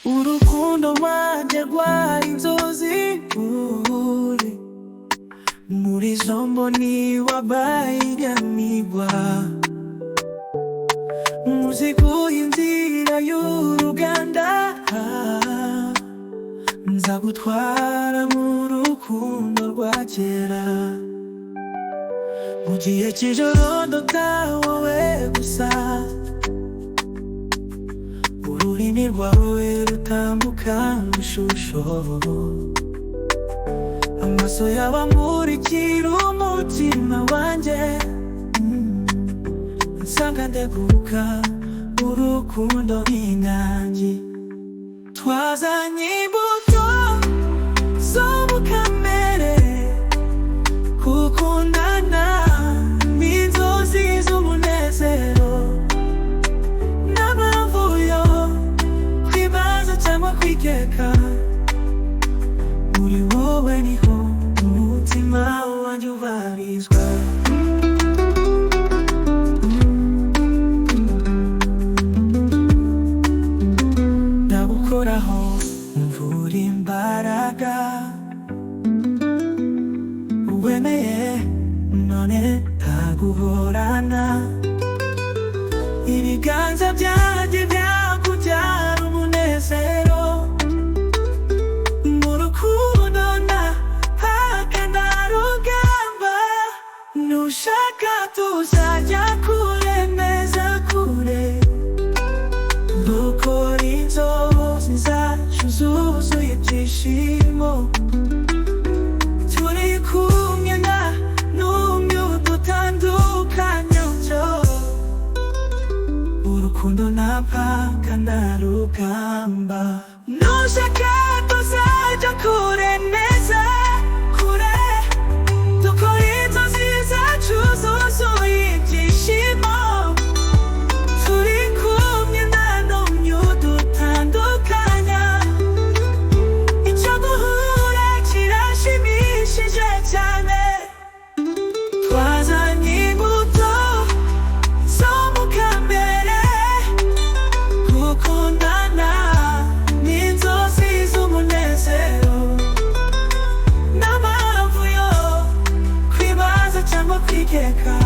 urukundo rwanjye rwari inzozi uri muri izo mboni wabaye inyamibwa, muziguye inzira y'uruganda, nzagutwara mu rukundo rwa kera. Mu gihe cy'ijoro ndota wowe gusa, ururimi rwawe rutambuka nk'ishusho, amaso yawe amurikira umutima wanjye, nsanga ndeguka urukundo nk'ingangi. Twazanye imbuto zo mu kamere, gukundana n'inzozi z'umunezero, n'amavuyo kwibaza cyangwa kwikeka. Muri wowe niho umutima wanjye ubarizwa. Ndagukoraho mvura imbaraga, wemeye none ntaguhorana. Ibiganza byanjye byakubyara umunezero, mu rukundo ntahakana rugamba. Nushaka tuzajya kure, neza kure, dukora inzozi zacu zuzuye ibyishimo. Turi kumwe nta n'umwe udutandukanya, urukundo nta mpaka nta rugamba. Nushaka tuzajya kure, neza kure, dukora inzozi zacu zuzuye ibyishimo. Turi kumwe nta n'umwe udutandukanya, icyo guhura kirashimishije cyane. Twazanye imbuto zo mu kamere, gukundana n'inzozi z'umunezero, n'amavu yo kwibaza cyangwa kwikeka.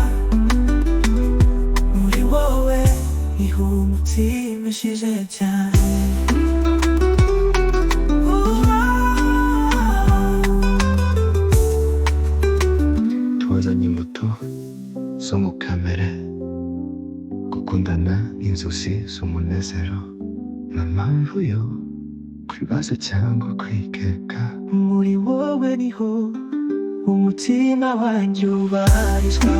Muri wowe niho umutima ushije cyane. Twazanye imbuto zo mu kamere, gukundana n'inzozi z'umunezero, n'amavu yo kwibaza cyangwa kwikeka. Muri wowe niho umutima wanjye ubarizwa.